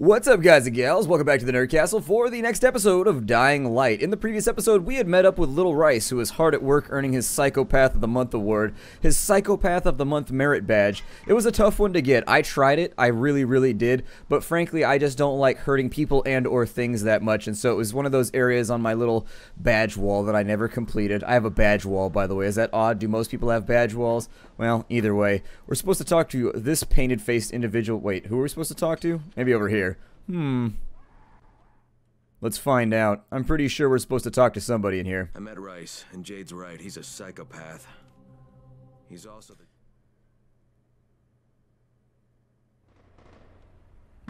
What's up, guys and gals? Welcome back to the Nerd Castle for the next episode of Dying Light. In the previous episode, we had met up with little Rais, who was hard at work earning his Psychopath of the Month award, his Psychopath of the Month merit badge. It was a tough one to get. I tried it. I really did. But frankly, I just don't like hurting people and or things that much, and so it was one of those areas on my little badge wall that I never completed. I have a badge wall, by the way. Is that odd? Do most people have badge walls? Well, either way, we're supposed to talk to this painted-faced individual. Wait, who are we supposed to talk to? Maybe over here. Let's find out. I'm pretty sure we're supposed to talk to somebody in here. I met Rais, and Jade's right. He's a psychopath. He's also the...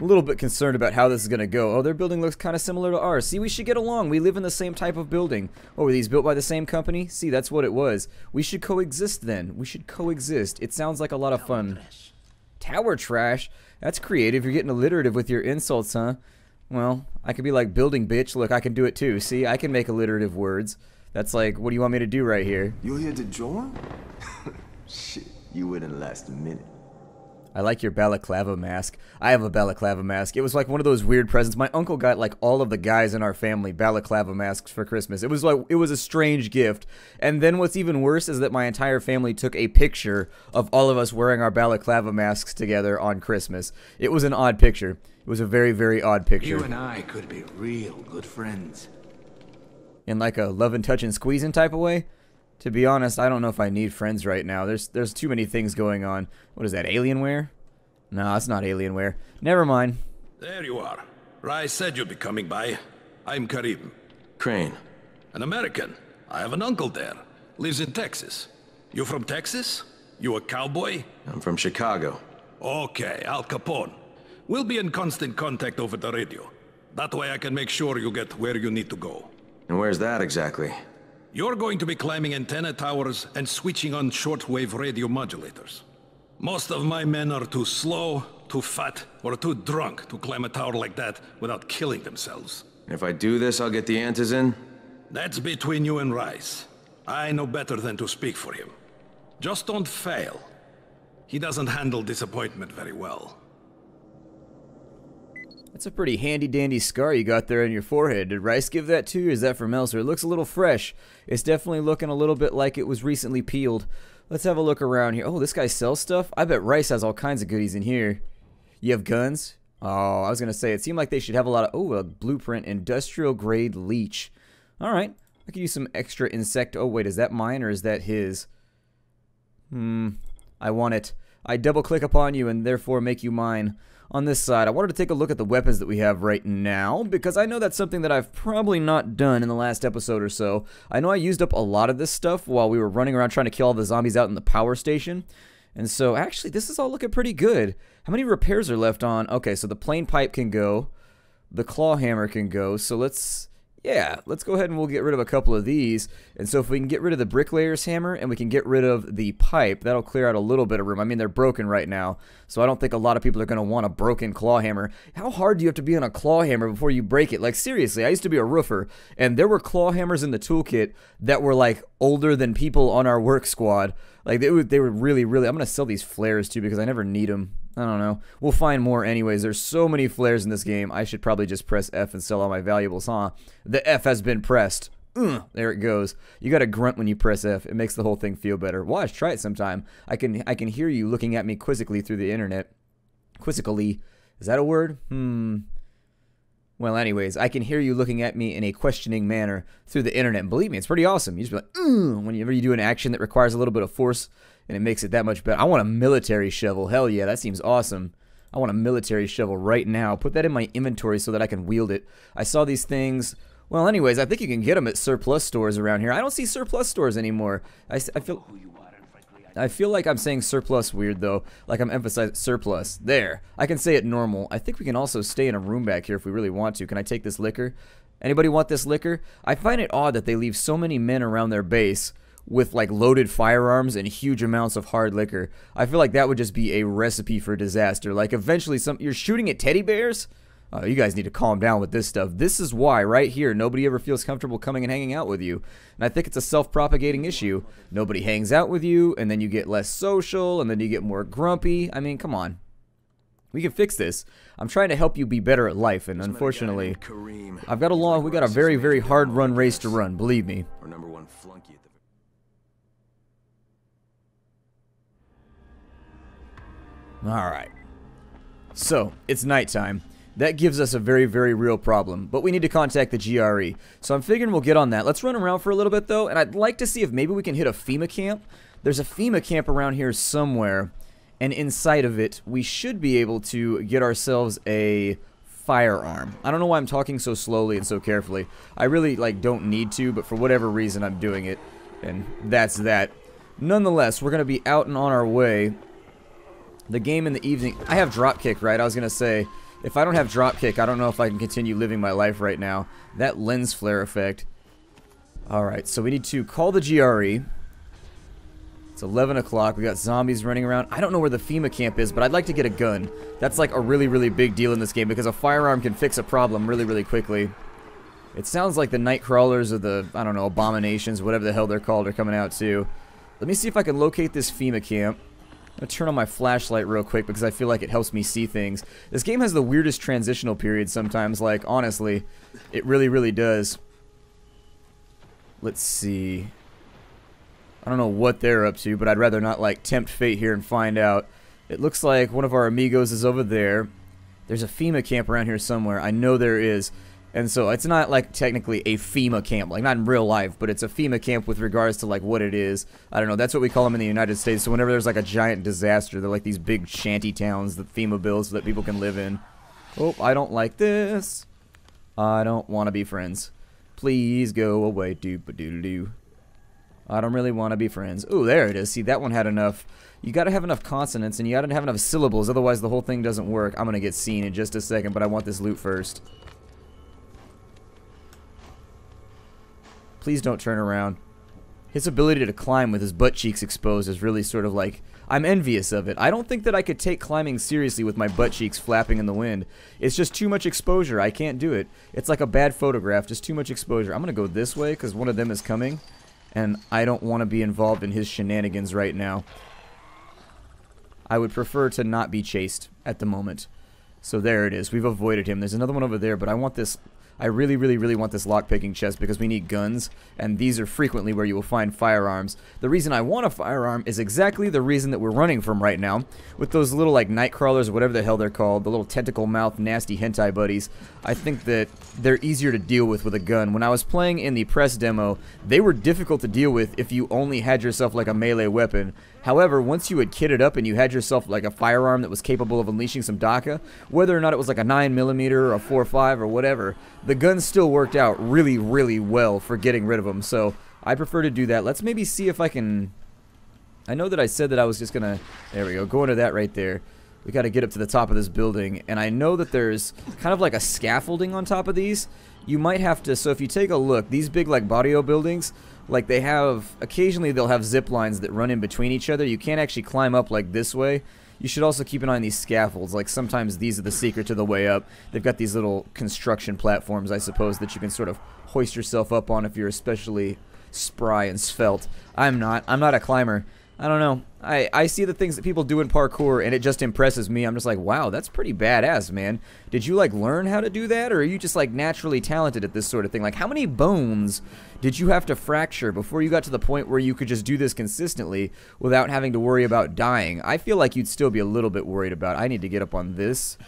A little bit concerned about how this is going to go. Oh, their building looks kind of similar to ours. See, we should get along. We live in the same type of building. Oh, were these built by the same company? See, that's what it was. We should coexist then. We should coexist. It sounds like a lot of fun. Tower trash? That's creative. You're getting alliterative with your insults, huh? Well, I could be like building bitch. Look, I can do it too. See, I can make alliterative words. That's like, what do you want me to do right here? You're here to join? Shit, you wouldn't last a minute. I like your balaclava mask. I have a balaclava mask. It was like one of those weird presents. My uncle got like all of the guys in our family balaclava masks for Christmas. It was a strange gift. And then what's even worse is that my entire family took a picture of all of us wearing our balaclava masks together on Christmas. It was an odd picture. It was a very odd picture. You and I could be real good friends. In like a loving, touching, squeezing type of way? To be honest, I don't know if I need friends right now. There's too many things going on. What is that, Alienware? No, it's not Alienware. Never mind. There you are. Rais said you'd be coming by. I'm Karim. Crane. An American. I have an uncle there. Lives in Texas. You from Texas? You a cowboy? I'm from Chicago. Okay, Al Capone. We'll be in constant contact over the radio. That way I can make sure you get where you need to go. And where's that exactly? You're going to be climbing antenna towers and switching on shortwave radio modulators. Most of my men are too slow, too fat, or too drunk to climb a tower like that without killing themselves. And if I do this, I'll get the antes in? That's between you and Rais. I know better than to speak for him. Just don't fail. He doesn't handle disappointment very well. That's a pretty handy-dandy scar you got there on your forehead. Did Rais give that to you, or is that from elsewhere? It looks a little fresh. It's definitely looking a little bit like it was recently peeled. Let's have a look around here. Oh, this guy sells stuff? I bet Rais has all kinds of goodies in here. You have guns? Oh, I was going to say, it seemed like they should have a lot of... Oh, a blueprint, industrial-grade leech. Alright, I could use some extra insect... Oh, wait, is that mine, or is that his? I want it. I double-click upon you and therefore make you mine. On this side, I wanted to take a look at the weapons that we have right now, because I know that's something that I've probably not done in the last episode or so. I know I used up a lot of this stuff while we were running around trying to kill all the zombies out in the power station. And so, actually, this is all looking pretty good. How many repairs are left on? Okay, so the plane pipe can go. The claw hammer can go. So let's... Yeah, let's go ahead and we'll get rid of a couple of these. And so if we can get rid of the bricklayer's hammer and we can get rid of the pipe, that'll clear out a little bit of room. I mean, they're broken right now, so I don't think a lot of people are going to want a broken claw hammer. How hard do you have to be on a claw hammer before you break it? Like, seriously, I used to be a roofer, and there were claw hammers in the toolkit that were, like, older than people on our work squad. Like, they were really... I'm going to sell these flares, too, because I never need them. I don't know. We'll find more anyways. There's so many flares in this game. I should probably just press F and sell all my valuables, huh? The F has been pressed. There it goes. You gotta grunt when you press F. It makes the whole thing feel better. Watch, try it sometime. I can hear you looking at me quizzically through the internet. Quizzically. Is that a word? Well, anyways, I can hear you looking at me in a questioning manner through the internet. And believe me, it's pretty awesome. You just be like, whenever you do an action that requires a little bit of force, and it makes it that much better. I want a military shovel. Hell yeah, that seems awesome. I want a military shovel right now. Put that in my inventory so that I can wield it. I saw these things. Well, anyways, I think you can get them at surplus stores around here. I don't see surplus stores anymore. I feel like I'm saying surplus weird, though. Like I'm emphasizing surplus. There. I can say it normal. I think we can also stay in a room back here if we really want to. Can I take this liquor? Anybody want this liquor? I find it odd that they leave so many men around their base with like loaded firearms and huge amounts of hard liquor. I feel like that would just be a recipe for disaster. Like eventually you're shooting at teddy bears? You guys need to calm down with this stuff. This is why right here nobody ever feels comfortable coming and hanging out with you. And I think it's a self-propagating issue. Nobody hangs out with you, and then you get less social, and then you get more grumpy. I mean, come on. We can fix this. I'm trying to help you be better at life, and unfortunately, I've got we got a very, very hard run race to run, believe me. Our #1 flunky at the... Alright. So, it's nighttime. That gives us a very, very real problem, but we need to contact the GRE. So I'm figuring we'll get on that. Let's run around for a little bit, though, and I'd like to see if maybe we can hit a FEMA camp. There's a FEMA camp around here somewhere, and inside of it, we should be able to get ourselves a firearm. I don't know why I'm talking so slowly and so carefully. I really, don't need to, but for whatever reason, I'm doing it, and that's that. Nonetheless, we're going to be out and on our way. The game in the evening... I have dropkick, right? I was going to say... If I don't have dropkick, I don't know if I can continue living my life right now. That lens flare effect. Alright, so we need to call the GRE. It's 11 o'clock. We got zombies running around. I don't know where the FEMA camp is, but I'd like to get a gun. That's like a really, really big deal in this game because a firearm can fix a problem really, really quickly. It sounds like the night crawlers or the, I don't know, abominations, whatever the hell they're called, are coming out too. Let me see if I can locate this FEMA camp. I'm going to turn on my flashlight real quick because I feel like it helps me see things. This game has the weirdest transitional periods sometimes, like, honestly. It really, really does. Let's see. I don't know what they're up to, but I'd rather not, tempt fate here and find out. It looks like one of our amigos is over there. There's a FEMA camp around here somewhere. I know there is. And so it's not technically a FEMA camp, not in real life, but it's a FEMA camp with regards to what it is. I don't know, that's what we call them in the United States. So whenever there's a giant disaster, they're these big shanty towns that FEMA builds so that people can live in. Oh, I don't like this. I don't want to be friends. Please go away, doop-a-doodle-doo. I don't really want to be friends. Ooh, there it is. See, that one had enough. You gotta have enough consonants and you gotta have enough syllables, otherwise the whole thing doesn't work. I'm gonna get seen in just a second, but I want this loot first. Please don't turn around. His ability to climb with his butt cheeks exposed is really sort of I'm envious of it. I don't think that I could take climbing seriously with my butt cheeks flapping in the wind. It's just too much exposure. I can't do it. It's like a bad photograph, just too much exposure. I'm gonna go this way because one of them is coming, and I don't want to be involved in his shenanigans right now. I would prefer to not be chased at the moment. So there it is. We've avoided him. There's another one over there, but I want this... I really, really, really want this lockpicking chest because we need guns, and these are frequently where you will find firearms. The reason I want a firearm is exactly the reason that we're running from right now. With those little, night crawlers or whatever the hell they're called, the little tentacle-mouthed, nasty hentai buddies, I think that they're easier to deal with a gun. When I was playing in the press demo, they were difficult to deal with if you only had yourself, a melee weapon. However, once you had kitted up and you had yourself a firearm that was capable of unleashing some DACA, whether or not it was a 9mm or a 4.5 or whatever, the gun still worked out really, really well for getting rid of them. So I prefer to do that. Let's maybe see if I can... I know that I said that I was just going to... There we go. Go into that right there. We got to get up to the top of this building. And I know that there's kind of a scaffolding on top of these. You might have to... So if you take a look, these big barrio buildings... they have, occasionally they'll have zip lines that run in between each other. You can't actually climb up this way. You should also keep an eye on these scaffolds. Sometimes these are the secret to the way up. They've got these little construction platforms, I suppose, that you can sort of hoist yourself up on if you're especially spry and svelte. I'm not a climber. I don't know. I see the things that people do in parkour, and it just impresses me. I'm just wow, that's pretty badass, man. Did you, learn how to do that, or are you just, naturally talented at this sort of thing? How many bones did you have to fracture before you got to the point where you could just do this consistently without having to worry about dying? I feel like you'd still be a little bit worried about it. I need to get up on this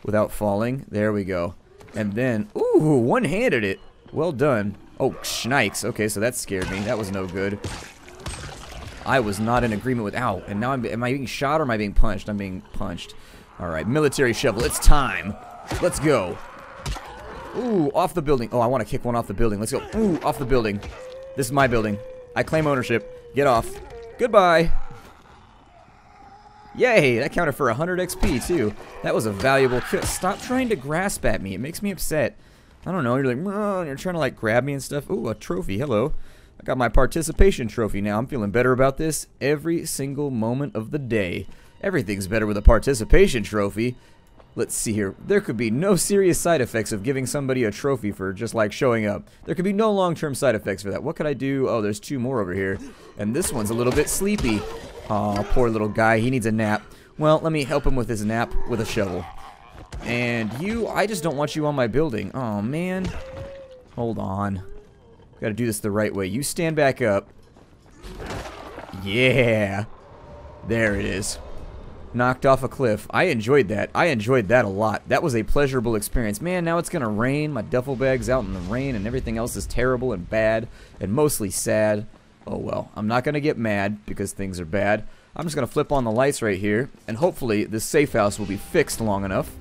without falling. There we go. And then, ooh, one-handed it. Well done. Oh, shnikes. Okay, so that scared me. That was no good. I was not in agreement with... Ow. And now am I being shot or am I being punched? I'm being punched. Alright, military shovel. It's time. Let's go. Ooh, off the building. Oh, I want to kick one off the building. Let's go. Ooh, off the building. This is my building. I claim ownership. Get off. Goodbye. Yay, that counted for 100 XP, too. That was a valuable kill. Stop trying to grasp at me. It makes me upset. I don't know. You're and you're trying to, grab me and stuff. Ooh, a trophy. Hello. I got my participation trophy now. I'm feeling better about this every single moment of the day. Everything's better with a participation trophy. Let's see here. There could be no serious side effects of giving somebody a trophy for just showing up. There could be no long-term side effects for that. What could I do? Oh, there's two more over here. And this one's a little bit sleepy. Aw, poor little guy. He needs a nap. Well, let me help him with his nap with a shovel. And you, I just don't want you on my building. Oh, man. Hold on. Gotta do this the right way. You stand back up. Yeah. There it is. Knocked off a cliff. I enjoyed that. I enjoyed that a lot. That was a pleasurable experience. Man, now it's gonna rain. My duffel bag's out in the rain and everything else is terrible and bad and mostly sad. Oh well, I'm not gonna get mad because things are bad. I'm just gonna flip on the lights right here and hopefully this safe house will be fixed long enough.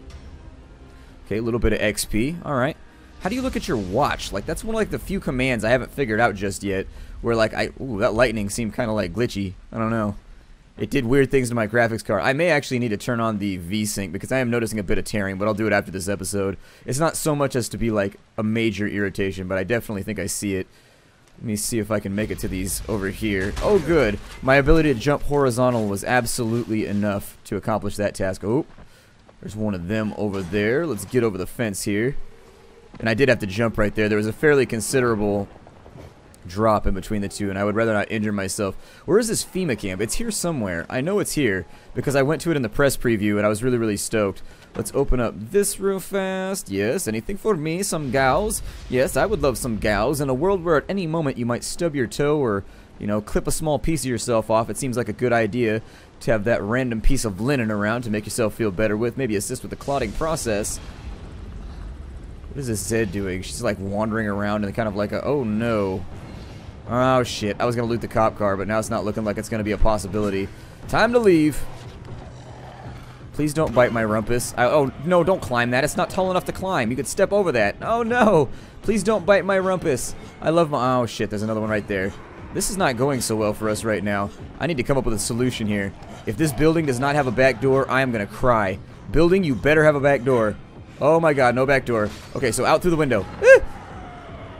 Okay, a little bit of XP. Alright. How do you look at your watch? Like, that's one of like the few commands I haven't figured out just yet. Where like, ooh, that lightning seemed kind of like glitchy. I don't know. It did weird things to my graphics card. I may actually need to turn on the V-Sync because I am noticing a bit of tearing, but I'll do it after this episode. It's not so much as to be like a major irritation, but I definitely think I see it. Let me see if I can make it to these over here. Oh, good. My ability to jump horizontal was absolutely enough to accomplish that task. Oh, there's one of them over there. Let's get over the fence here. And I did have to jump right there. There was a fairly considerable drop in between the two, and I would rather not injure myself. Where is this FEMA camp? It's here somewhere. I know it's here because I went to it in the press preview and I was really, really stoked. Let's open up this real fast. Yes, anything for me? Some gals? Yes, I would love some gals. In a world where at any moment you might stub your toe or, you know, clip a small piece of yourself off, it seems like a good idea to have that random piece of linen around to make yourself feel better with, maybe assist with the clotting process. What is this Zed doing? She's like wandering around and kind of like a, oh no. Oh shit, I was gonna loot the cop car, but now it's not looking like it's gonna be a possibility. Time to leave. Please don't bite my rumpus. Oh no, don't climb that. It's not tall enough to climb. You could step over that. Oh no. Please don't bite my rumpus. I love my, oh shit, there's another one right there. This is not going so well for us right now. I need to come up with a solution here. If this building does not have a back door, I am gonna cry. Building, you better have a back door. Oh my god, no back door. Okay, so out through the window.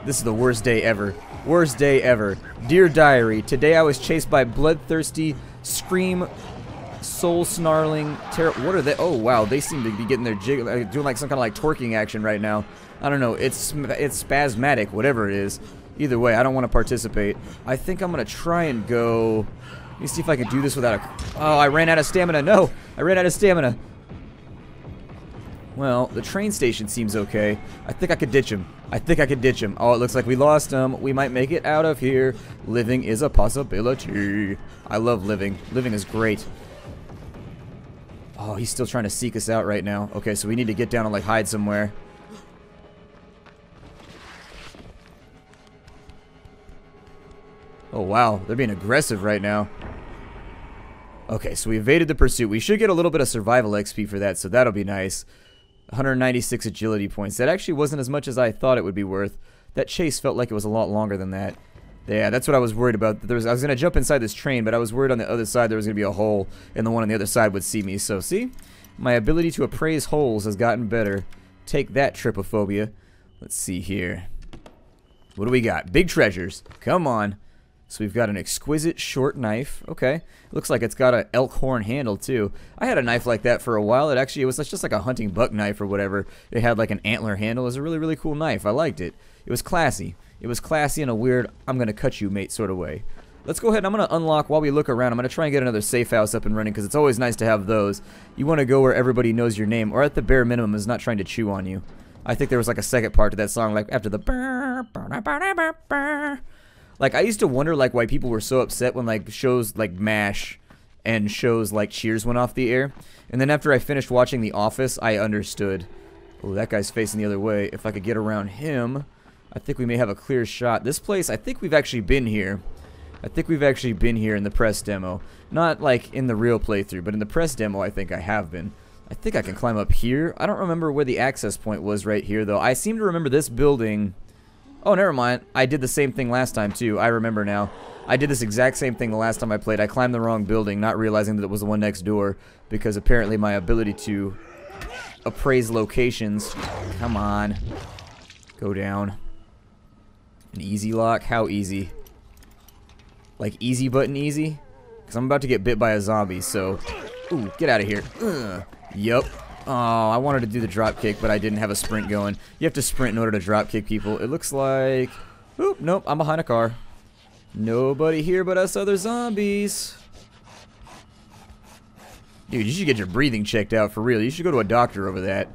This is the worst day ever. Worst day ever. Dear diary, today I was chased by bloodthirsty, scream, soul-snarling, what are they? Oh, wow, they seem to be getting their jig, doing like some kind of like twerking action right now. I don't know, it's spasmatic, whatever it is. Either way, I don't want to participate. I think I'm going to try and go, let me see if I can do this without a, oh, I ran out of stamina. No, I ran out of stamina. Well, the train station seems okay. I think I could ditch him. I think I could ditch him. Oh, it looks like we lost him. We might make it out of here. Living is a possibility. I love living. Living is great. Oh, he's still trying to seek us out right now. Okay, so we need to get down and like hide somewhere. Oh, wow. They're being aggressive right now. Okay, so we evaded the pursuit. We should get a little bit of survival XP for that, so that'll be nice. 196 agility points. That actually wasn't as much as I thought it would be worth. That chase felt like it was a lot longer than that. Yeah, that's what I was worried about. I was going to jump inside this train, but I was worried on the other side there was going to be a hole, and the one on the other side would see me. So, see? My ability to appraise holes has gotten better. Take that, trypophobia. Let's see here. What do we got? Big treasures. Come on. So we've got an exquisite short knife. Okay. Looks like it's got an elk horn handle too. I had a knife like that for a while. It was just like a hunting buck knife or whatever. It had like an antler handle. It was a really, really cool knife. I liked it. It was classy. It was classy in a weird, I'm going to cut you, mate sort of way. Let's go ahead and I'm going to unlock while we look around. I'm going to try and get another safe house up and running because it's always nice to have those. You want to go where everybody knows your name, or at the bare minimum is not trying to chew on you. I think there was like a second part to that song, like after the like, I used to wonder, like, why people were so upset when, like, shows like MASH and shows like Cheers went off the air. And then after I finished watching The Office, I understood. Oh, that guy's facing the other way. If I could get around him, I think we may have a clear shot. This place, I think we've actually been here. I think we've actually been here in the press demo. Not, like, in the real playthrough, but in the press demo, I think I have been. I think I can climb up here. I don't remember where the access point was right here, though. I seem to remember this building. Oh, never mind. I did the same thing last time, too. I remember now. I did this exact same thing the last time I played. I climbed the wrong building, not realizing that it was the one next door, because apparently my ability to appraise locations... Come on. Go down. An easy lock? How easy? Like, easy button easy? Because I'm about to get bit by a zombie, so... Ooh, get out of here. Yup. Oh, I wanted to do the drop kick, but I didn't have a sprint going. You have to sprint in order to drop kick people. It looks like... Oop, nope, I'm behind a car. Nobody here but us other zombies. Dude, you should get your breathing checked out for real. You should go to a doctor over that.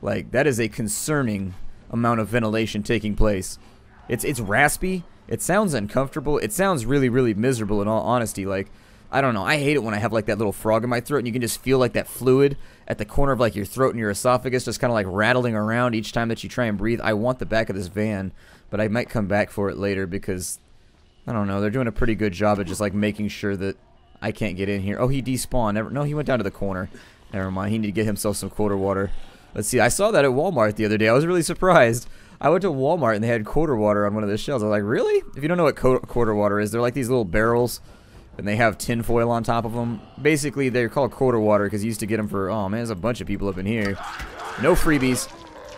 Like, that is a concerning amount of ventilation taking place. It's raspy. It sounds uncomfortable. It sounds really, really miserable in all honesty. Like, I don't know. I hate it when I have, like, that little frog in my throat and you can just feel, like, that fluid at the corner of, like, your throat and your esophagus just kind of, like, rattling around each time that you try and breathe. I want the back of this van, but I might come back for it later because, I don't know, they're doing a pretty good job at just, like, making sure that I can't get in here. Oh, he despawned. No, he went down to the corner. Never mind. He needed to get himself some quarter water. Let's see. I saw that at Walmart the other day. I was really surprised. I went to Walmart and they had quarter water on one of the shelves. I was like, really? If you don't know what quarter water is, they're like these little barrels and they have tin foil on top of them. Basically, they're called quarter water because you used to get them for, oh man, there's a bunch of people up in here. No freebies.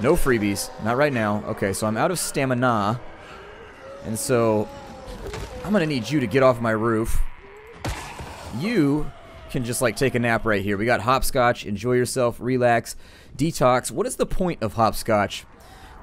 No freebies. Not right now. Okay, so I'm out of stamina. And so, I'm going to need you to get off my roof. You can just like take a nap right here. We got hopscotch, enjoy yourself, relax, detox. What is the point of hopscotch?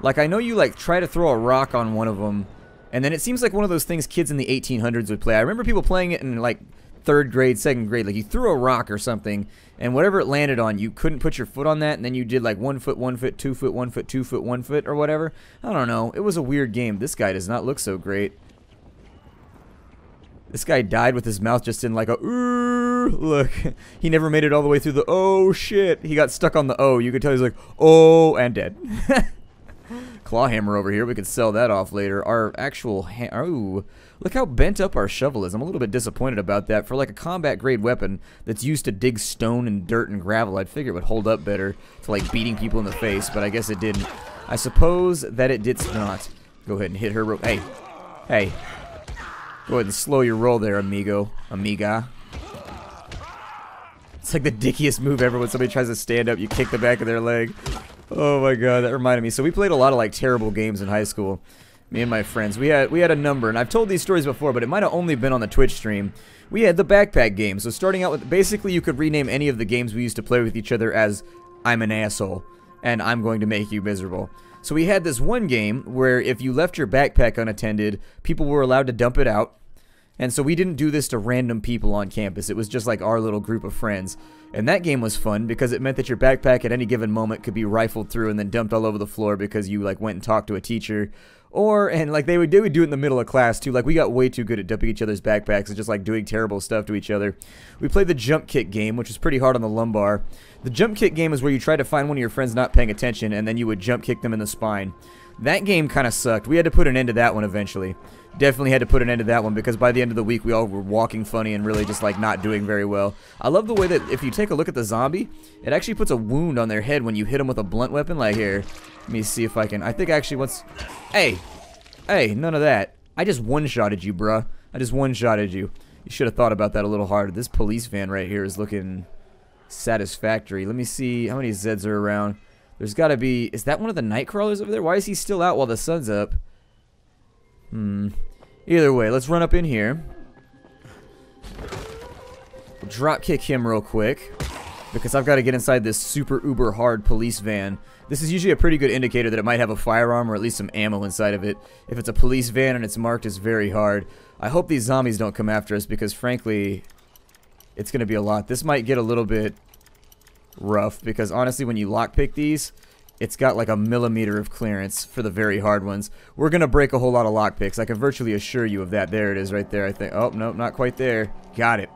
Like, I know you like try to throw a rock on one of them, and then it seems like one of those things kids in the 1800s would play. I remember people playing it in like 3rd grade, 2nd grade. Like, you threw a rock or something, and whatever it landed on, you couldn't put your foot on that, and then you did like 1 foot, 1 foot, 2 foot, 1 foot, 2 foot, 1 foot, or whatever. I don't know. It was a weird game. This guy does not look so great. This guy died with his mouth just in like a look. He never made it all the way through the oh shit. He got stuck on the O. You could tell he's like, oh, and dead. Claw hammer over here. We could sell that off later. Our actual oh, look how bent up our shovel is. I'm a little bit disappointed about that. For like a combat grade weapon that's used to dig stone and dirt and gravel, I'd figure it would hold up better to like beating people in the face, but I guess it didn't. I suppose that it did not. Go ahead and hit her. Hey. Hey. Go ahead and slow your roll there, amigo. Amiga. It's like the dickiest move ever when somebody tries to stand up. You kick the back of their leg. Oh my god, that reminded me. So we played a lot of like terrible games in high school. Me and my friends. We had a number, and I've told these stories before, but it might have only been on the Twitch stream. We had the backpack game. So starting out with, basically you could rename any of the games we used to play with each other as I'm an asshole, and I'm going to make you miserable. So we had this one game where if you left your backpack unattended, people were allowed to dump it out. And so we didn't do this to random people on campus. It was just like our little group of friends. And that game was fun because it meant that your backpack at any given moment could be rifled through and then dumped all over the floor because you like went and talked to a teacher. Or, and like they would do it in the middle of class too. Like we got way too good at dumping each other's backpacks and just like doing terrible stuff to each other. We played the jump kick game, which was pretty hard on the lumbar. The jump kick game is where you try to find one of your friends not paying attention and then you would jump kick them in the spine. That game kind of sucked. We had to put an end to that one eventually. Definitely had to put an end to that one because by the end of the week we all were walking funny and really just like not doing very well. I love the way that if you take a look at the zombie, it actually puts a wound on their head when you hit them with a blunt weapon. Like here, let me see if I can. I think actually what's... Hey, none of that. I just one-shotted you, bruh. I just one-shotted you. You should have thought about that a little harder. This police van right here is looking satisfactory. Let me see how many Zeds are around. There's got to be... Is that one of the night crawlers over there? Why is he still out while the sun's up? Either way, let's run up in here. We'll drop kick him real quick because I've got to get inside this super uber hard police van. This is usually a pretty good indicator that it might have a firearm or at least some ammo inside of it. If it's a police van and it's marked as very hard, I hope these zombies don't come after us because frankly, it's going to be a lot. This might get a little bit rough because honestly, when you lockpick these, it's got like a millimeter of clearance for the very hard ones. We're going to break a whole lot of lockpicks. I can virtually assure you of that. There it is right there, I think. Oh, no, not quite there. Got it.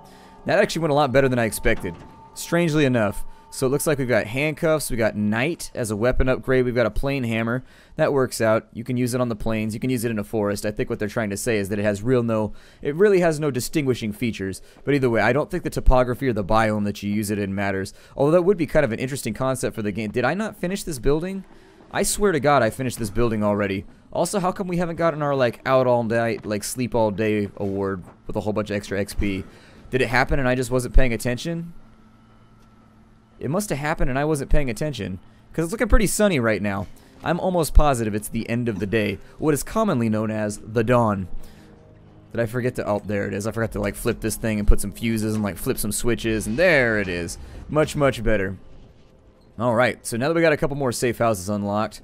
That actually went a lot better than I expected. Strangely enough. So it looks like we've got handcuffs. We got knight as a weapon upgrade. We've got a plane hammer. That works out. You can use it on the plains. You can use it in a forest. I think what they're trying to say is that it really has no distinguishing features. But either way, I don't think the topography or the biome that you use it in matters. Although that would be kind of an interesting concept for the game. Did I not finish this building? I swear to God I finished this building already. Also, how come we haven't gotten our like out all night, like sleep all day award with a whole bunch of extra XP? Did it happen and I just wasn't paying attention? It must have happened and I wasn't paying attention. Because it's looking pretty sunny right now. I'm almost positive it's the end of the day. What is commonly known as the dawn. Did I forget to... Oh, there it is. I forgot to like flip this thing and put some fuses and like flip some switches. And there it is. Much, much better. Alright, so now that we got a couple more safe houses unlocked,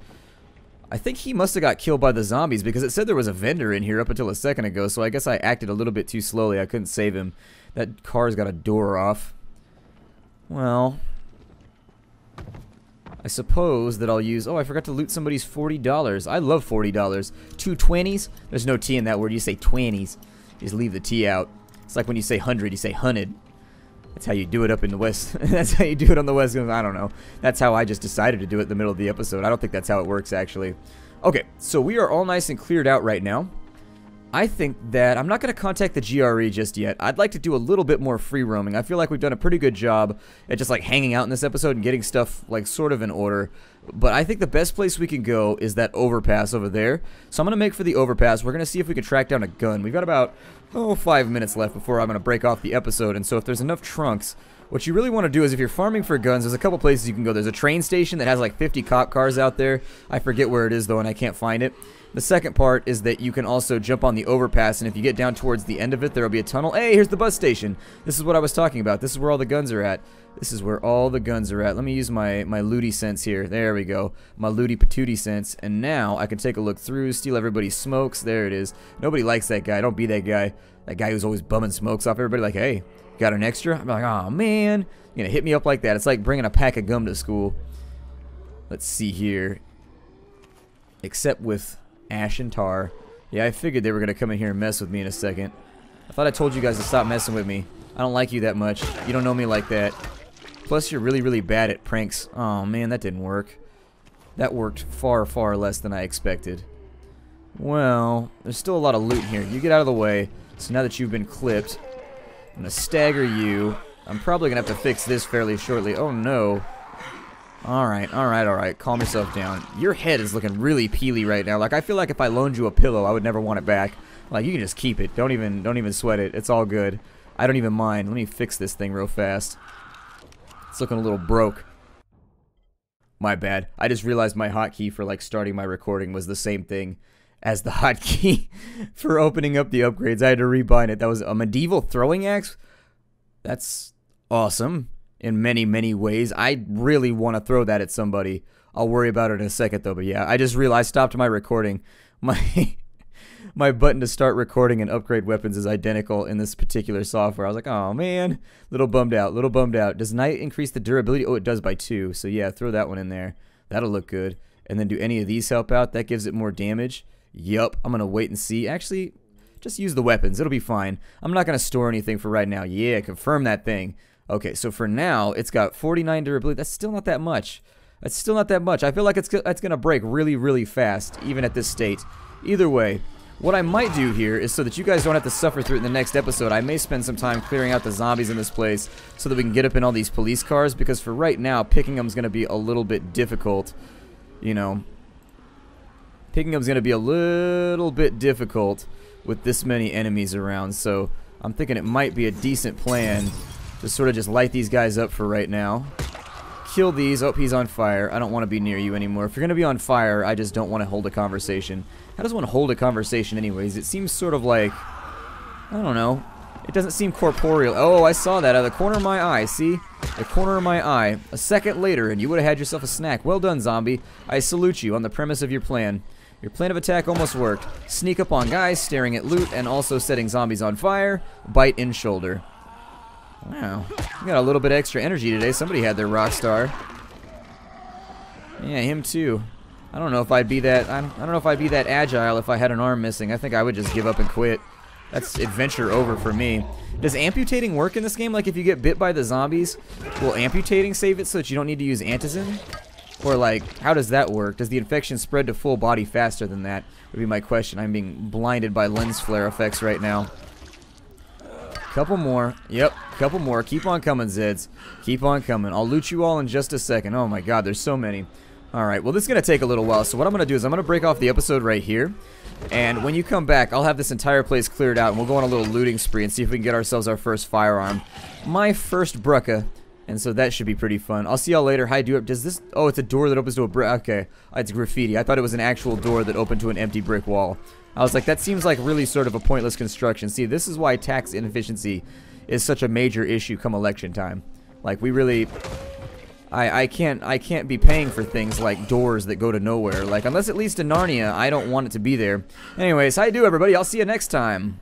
I think he must have got killed by the zombies because it said there was a vendor in here up until a second ago. So I guess I acted a little bit too slowly. I couldn't save him. That car's got a door off. Well, I suppose that I'll use... Oh, I forgot to loot somebody's $40. I love $40. 2 20s? There's no T in that word. You say 20s. You just leave the T out. It's like when you say 100, you say hunted. That's how you do it up in the West. That's how you do it on the West Coast. I don't know. That's how I just decided to do it in the middle of the episode. I don't think that's how it works, actually. Okay, so we are all nice and cleared out right now. I think that I'm not going to contact the GRE just yet. I'd like to do a little bit more free roaming. I feel like we've done a pretty good job at just like hanging out in this episode and getting stuff like sort of in order. But I think the best place we can go is that overpass over there. So I'm going to make for the overpass. We're going to see if we can track down a gun. We've got about, 5 minutes left before I'm going to break off the episode. And so if there's enough trunks, what you really want to do is if you're farming for guns, there's a couple places you can go. There's a train station that has like 50 cop cars out there. I forget where it is though and I can't find it. The second part is that you can also jump on the overpass, and if you get down towards the end of it, there will be a tunnel. Hey, here's the bus station. This is what I was talking about. This is where all the guns are at. This is where all the guns are at. Let me use my looty sense here. There we go. My looty patootie sense. And now I can take a look through, steal everybody's smokes. There it is. Nobody likes that guy. Don't be that guy. That guy who's always bumming smokes off everybody like, hey, got an extra? I'm like, oh, man. You're going to hit me up like that. It's like bringing a pack of gum to school. Let's see here. Except with... ash and tar. Yeah, I figured they were going to come in here and mess with me in a second. I thought I told you guys to stop messing with me. I don't like you that much. You don't know me like that. Plus, you're really, really bad at pranks. Oh, man, that didn't work. That worked far, far less than I expected. Well, there's still a lot of loot here. You get out of the way. So now that you've been clipped, I'm going to stagger you. I'm probably going to have to fix this fairly shortly. Oh, no. Alright, alright, alright. Calm yourself down. Your head is looking really peely right now. Like, I feel like if I loaned you a pillow, I would never want it back. Like, you can just keep it. Don't even sweat it. It's all good. I don't even mind. Let me fix this thing real fast. It's looking a little broke. My bad. I just realized my hotkey for, like, starting my recording was the same thing as the hotkey for opening up the upgrades. I had to rebind it. That was a medieval throwing axe? That's awesome. In many, many ways. I really want to throw that at somebody. I'll worry about it in a second, though. But yeah, I just realized I stopped my recording. My button to start recording and upgrade weapons is identical in this particular software. I was like, oh, man. Little bummed out. Little bummed out. Does night increase the durability? Oh, it does by 2. So yeah, throw that one in there. That'll look good. And then do any of these help out? That gives it more damage. Yup. I'm going to wait and see. Actually, just use the weapons. It'll be fine. I'm not going to store anything for right now. Yeah, confirm that thing. Okay, so for now, it's got 49 durability. That's still not that much. That's still not that much. I feel like it's going to break really, really fast, even at this state. Either way, what I might do here is so that you guys don't have to suffer through it in the next episode, I may spend some time clearing out the zombies in this place so that we can get up in all these police cars, because for right now, picking them is going to be a little bit difficult. You know, picking them is going to be a little bit difficult with this many enemies around, so I'm thinking it might be a decent plan to sort of just light these guys up for right now. Kill these. Oh, he's on fire. I don't want to be near you anymore. If you're going to be on fire, I just don't want to hold a conversation. How does one hold a conversation anyways? It seems sort of like, I don't know. It doesn't seem corporeal. Oh, I saw that out of the corner of my eye. See? The corner of my eye. A second later, and you would have had yourself a snack. Well done, zombie. I salute you on the premise of your plan. Your plan of attack almost worked. Sneak up on guys, staring at loot, and also setting zombies on fire. Bite in shoulder. Wow, we got a little bit extra energy today. Somebody had their rock star. Yeah, him too. I don't know if I'd be that. I don't know if I'd be that agile if I had an arm missing. I think I would just give up and quit. That's adventure over for me. Does amputating work in this game? Like if you get bit by the zombies, will amputating save it so that you don't need to use antizin? Or like, how does that work? Does the infection spread to full body faster than that? Would be my question. I'm being blinded by lens flare effects right now. Couple more. Yep, couple more. Keep on coming, Zeds. Keep on coming. I'll loot you all in just a second. Oh my god, there's so many. Alright, well this is going to take a little while, so what I'm going to do is I'm going to break off the episode right here. And when you come back, I'll have this entire place cleared out, and we'll go on a little looting spree and see if we can get ourselves our first firearm. My first Brucka. And so that should be pretty fun. I'll see y'all later. Hi, do it. Does this... Oh, it's a door that opens to a brick. Okay. It's graffiti. I thought it was an actual door that opened to an empty brick wall. I was like, that seems like really sort of a pointless construction. See, this is why tax inefficiency is such a major issue come election time. Like, we really... I can't be paying for things like doors that go to nowhere. Like, unless it leads to Narnia, I don't want it to be there. Anyways, hi, do everybody. I'll see you next time.